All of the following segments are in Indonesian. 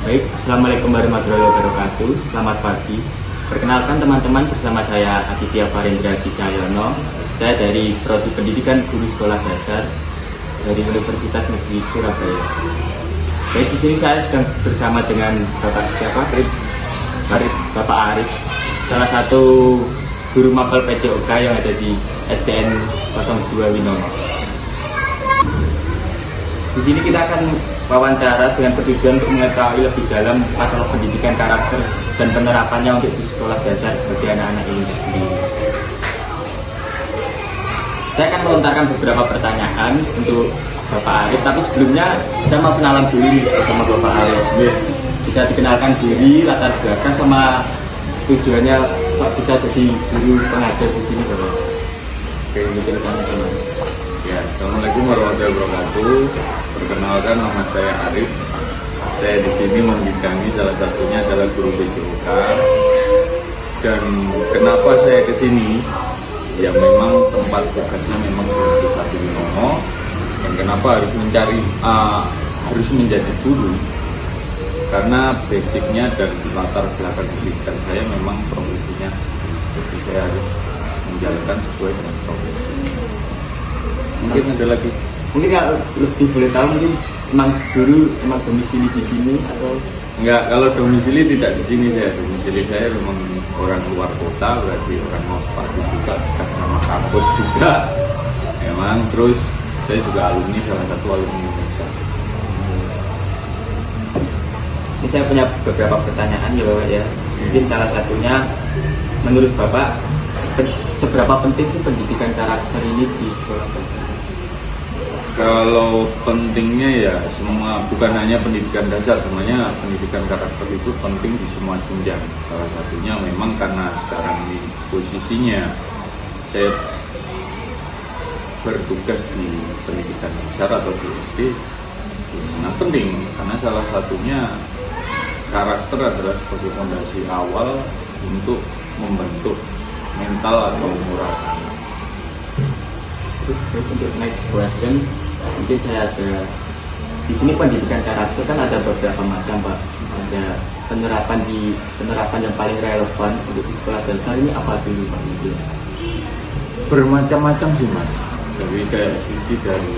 Baik, Assalamualaikum warahmatullahi wabarakatuh. Selamat pagi. Perkenalkan teman-teman, bersama saya Aditya Farendra Cahyono. Saya dari Prodi Pendidikan Guru Sekolah Dasar dari Universitas Negeri Surabaya. Baik, di sini saya sedang bersama dengan Bapak siapa? Bapak Arif, salah satu guru mapel PJOK yang ada di SDN 02 Winomo. Di sini kita akan wawancara dengan tujuan untuk mengetahui lebih dalam masalah pendidikan karakter dan penerapannya untuk di sekolah dasar bagi anak-anak ini sendiri. Saya akan melontarkan beberapa pertanyaan untuk Bapak Arif, tapi sebelumnya saya mau kenalan dulu bersama Bapak Arif. Bisa dikenalkan diri, latar belakang, sama tujuannya Pak bisa jadi guru pengajar di sini, Bapak. Oke, ini teman-teman. Ya, Assalamualaikum warahmatullahi wabarakatuh. Perkenalkan, nama saya Arif. Saya di sini membidangi salah satunya adalah guru PJOK. Dan kenapa saya ke sini? Ya memang tempat tugasnya memang di satu Winomo. Dan kenapa harus harus menjadi guru? Karena basicnya dan latar belakang pendidikan saya memang profesinya. Jadi saya harus menjalankan sesuai dengan profesi. Mungkin ada lagi. Mungkin kalau lebih boleh tahu, mungkin emang domisili di sini atau enggak? Kalau domisili tidak di sini, saya domisili saya memang orang luar kota, berarti orang mau sepatu juga, sama kampus juga memang. Terus saya juga alumni, salah satu alumni Indonesia. Ini saya punya beberapa pertanyaan ya Bapak ya. Mungkin salah satunya, menurut Bapak seberapa penting sih pendidikan karakter ini di sekolah dasar? Kalau pentingnya ya semua, bukan hanya pendidikan dasar, semuanya pendidikan karakter itu penting di semua jenjang. Salah satunya memang karena sekarang ini posisinya saya bertugas di pendidikan dasar atau di SD, sangat penting karena salah satunya karakter adalah sebagai fondasi awal untuk membentuk mental atau moral. Untuk next question, mungkin saya ada di sini pendidikan karakter kan ada beberapa macam, Pak. Ada penerapan yang paling relevan untuk di sekolah dasar ini apa dulu, Pak? Mungkin Bermacam-macam sih Mas. Dari kayak sisi dari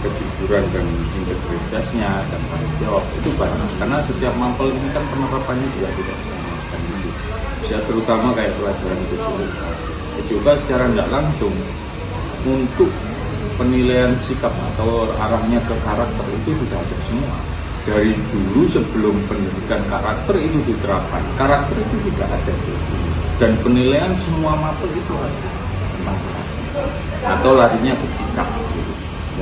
kejujuran dan integritasnya dan tanggung jawab itu banyak. Karena setiap mapel ini kan penerapannya juga tidak sama. Dan itu ya terutama kayak pelajaran itu juga secara tidak langsung untuk penilaian sikap atau arahnya ke karakter itu sudah ada semua. Dari dulu sebelum pendidikan karakter itu diterapkan, karakter itu juga ada dan penilaian semua mapel itu ada tentang karakter atau larinya ke sikap gitu.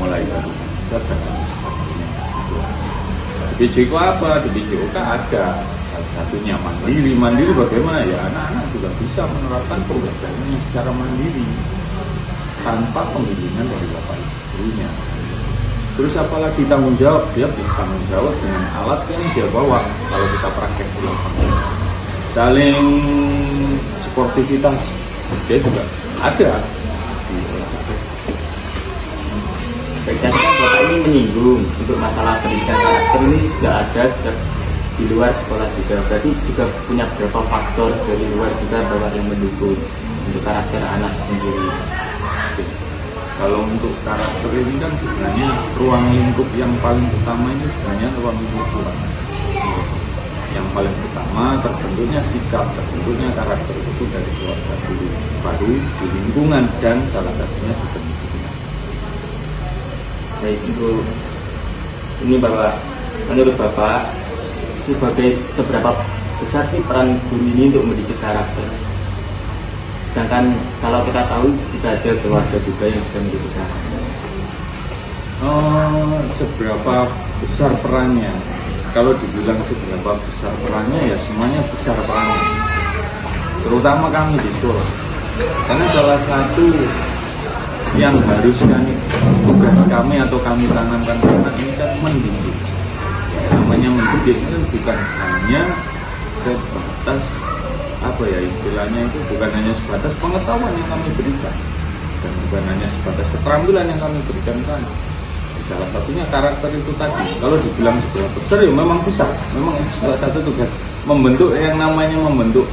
Mulai dari sikap dan sebagainya. Di PJOK apa? Di PJOK ada salah satunya mandiri bagaimana ya anak-anak juga bisa menerapkan pembelajarannya secara mandiri tanpa pembimbingan dari bapak ibunya. Terus apalagi tanggung jawab, dia bertanggung jawab dengan alat yang dia bawa. Kalau kita praktek di lapangan, saling sportivitas dia juga ada. baik, tadi kan Bapak ini menyinggung untuk masalah pendidikan karakter ini sudah ada sejak di luar sekolah juga. Berarti juga punya beberapa faktor dari luar juga Bapak yang mendukung untuk karakter anak sendiri. Kalau untuk karakter ini kan sebenarnya ruang lingkup yang paling utama ini sebenarnya ruang lingkup keluarga. Yang paling utama terbentuknya sikap, terbentuknya karakter itu dari keluarga dulu, baru di lingkungan dan salah satunya di pendidikan. Baik, untuk ini Bapak, menurut Bapak sebagai seberapa besar sih peran guru ini untuk mendidik karakter? Sedangkan kalau kita tahu juga ada keluarga juga yang sudah mendidik karakter. Seberapa besar perannya? Kalau dibilang seberapa besar perannya ya semuanya besar perannya. Terutama kami di sekolah. Karena salah satu yang harus tugas kami atau kami tanamkan anak ini kan mendidik. Namanya mendidik itu bukan hanya sebatas istilahnya itu bukan hanya sebatas pengetahuan yang kami berikan dan bukan hanya sebatas keterampilan yang kami berikan kan, Salah satunya karakter itu tadi. Kalau dibilang sebagai dokter ya memang bisa, memang salah satu tugas membentuk yang namanya membentuk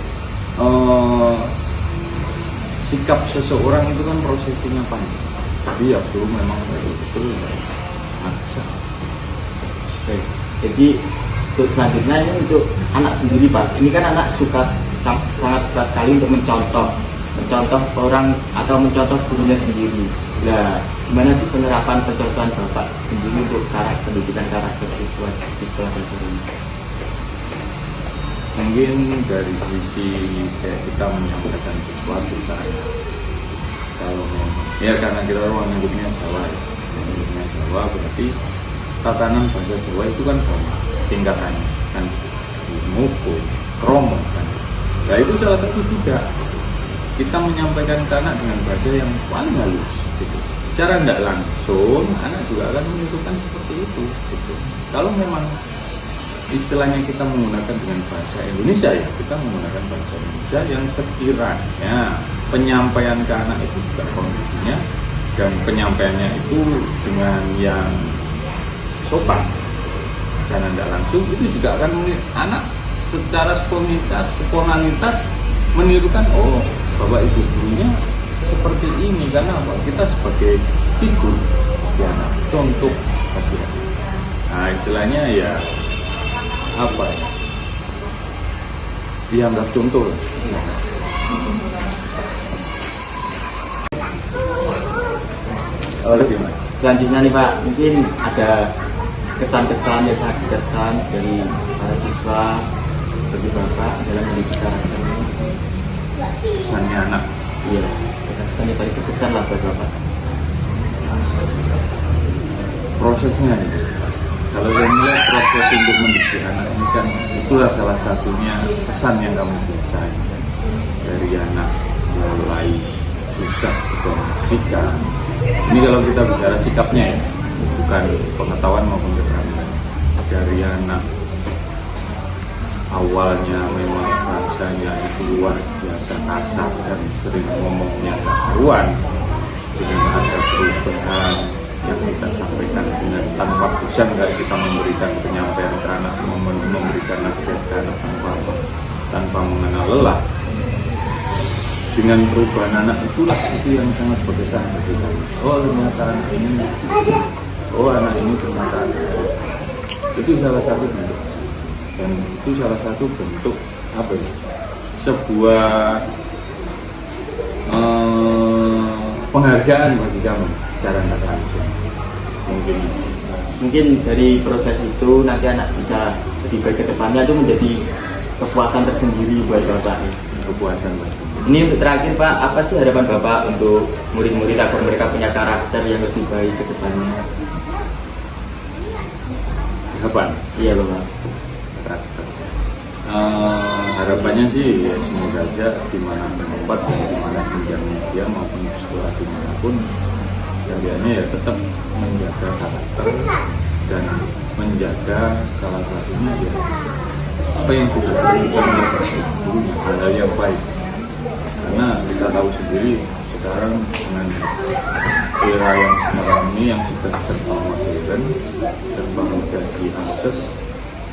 sikap seseorang itu kan prosesnya panjang. Tapi ya belum memang betul bisa. Oke. Jadi untuk selanjutnya ini untuk anak sendiri Pak. Ini kan anak sangat suka sekali untuk mencontoh orang atau mencontoh gurunya sendiri. Nah, gimana sih penerapan pencontohan Bapak sendiri untuk pendidikan karakter siswa di sekolah dasar ini? Mungkin dari sisi kayak kita menyampaikan sesuatu kan, kalau ya karena kita orang nyebutnya Jawa, berarti tatanan bahasa Jawa itu kan sama tingkatannya kan, muku, kromo kan. Nah itu salah satu juga kita menyampaikan ke anak dengan bahasa yang paling halus gitu. Secara tidak langsung anak juga akan menentukan seperti itu gitu. Kalau memang istilahnya kita menggunakan dengan bahasa Indonesia ya, kita menggunakan bahasa Indonesia yang sekiranya penyampaian ke anak itu juga kondisinya dan penyampaiannya itu dengan yang sopan secara tidak langsung, itu juga akan anak secara spontanitas menirukan, oh bapak ibu gurunya seperti ini, karena apa? Kita sebagai figur bagi anak, contoh bagi anak. Nah istilahnya ya apa ya, dianggap contoh. Oh, selanjutnya nih Pak, mungkin ada kesan-kesan yang sangat berkesan dari para siswa bagi Bapak dalam mendidik karakter ini. Kesannya anak, Iya, kesan-kesan yang paling berkesan lah buat Bapak. prosesnya ya. Kalau saya melihat proses untuk mendidik anak ini kan itulah salah satunya kesan yang kamu biasain dari anak mulai susah ke sikap. Ini kalau kita bicara sikapnya ya, bukan pengetahuan maupun keterampilan. Dari anak awalnya memang bahasanya itu luar biasa kasar dan sering ngomongnya karuan, dengan ada perubahan yang kita sampaikan dengan tanpa bosan, kayak kita memberikan penyampaian ke anak, memberikan nasihat ke anak tanpa mengenal lelah. Dengan perubahan anak itulah itu yang sangat berkesan bagi kami. Oh ternyata anak ini bisa. Oh anak ini ternyata itu salah satu bentuk, dan itu salah satu bentuk apa ya? Sebuah penghargaan bagi kami secara tidak langsung. Mungkin dari proses itu nanti anak bisa lebih baik ke depannya, itu menjadi kepuasan tersendiri buat Bapak. Kepuasan bagi. Ini untuk terakhir Pak, apa sih harapan Bapak untuk murid-murid agar mereka punya karakter yang lebih baik ke depannya? Harapan? Iya Bapak. Karakter. Harapannya sih ya semoga aja dimana tempat dan dimana jenjangnya dia maupun sekolah dimanapun, sekaliannya ya tetap menjaga karakter dan menjaga salah satunya ya apa yang sudah dilakukan oleh hal yang baik. Karena kita tahu sendiri sekarang dengan era yang sekarang ini yang sudah serba modern, serba mudah diakses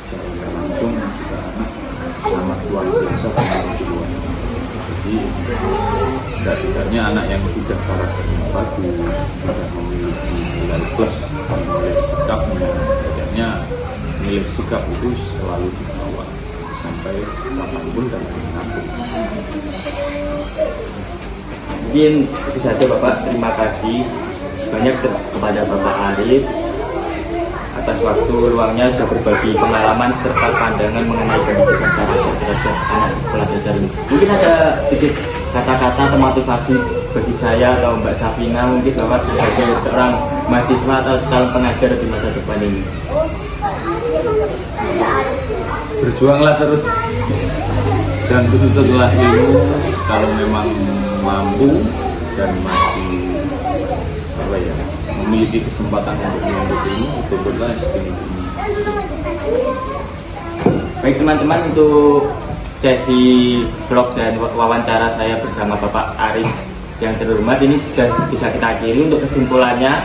secara langsung, juga anak sangat luar biasa pengaruh. Jadi tidak-tidaknya anak yang sudah karakternya bagus, sudah memiliki nilai plus, nilai sikapnya, tidaknya nilai sikap itu selalu dibawa sampai kapanpun dan dimanapun. Mungkin itu saja Bapak, terima kasih banyak kepada Bapak Arif atas waktu luangnya sudah berbagi pengalaman serta pandangan mengenai pendidikan karakter terhadap anak di sekolah dasar ini. Mungkin ada sedikit kata-kata atau motivasi bagi saya atau Mbak Safina, mungkin Bapak sebagai seorang mahasiswa atau calon pengajar di masa depan ini. Berjuanglah terus, dan khusus setelah ilmu, kalau memang mampu dan masih apa ya, memiliki kesempatan untuk menuntut ilmu, betul-betul ini. Baik teman-teman, untuk sesi vlog dan wawancara saya bersama Bapak Arif yang terhormat ini sudah bisa kita akhiri. Untuk kesimpulannya,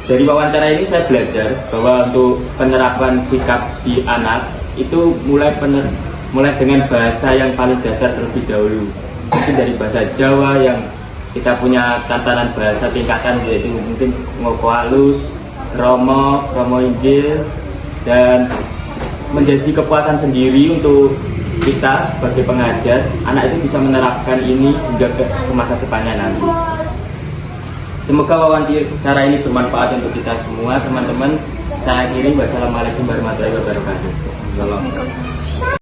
Dari wawancara ini saya belajar bahwa untuk penerapan sikap di anak itu mulai dengan bahasa yang paling dasar terlebih dahulu. Mungkin dari bahasa Jawa yang kita punya tatanan bahasa tingkatan, yaitu mungkin ngoko halus, kromo inggil, dan menjadi kepuasan sendiri untuk kita sebagai pengajar. Anak itu bisa menerapkan ini hingga ke masa depannya nanti. Semoga wawancara ini bermanfaat untuk kita semua, teman-teman. Saya akhiri, wassalamualaikum warahmatullahi wabarakatuh. Salam.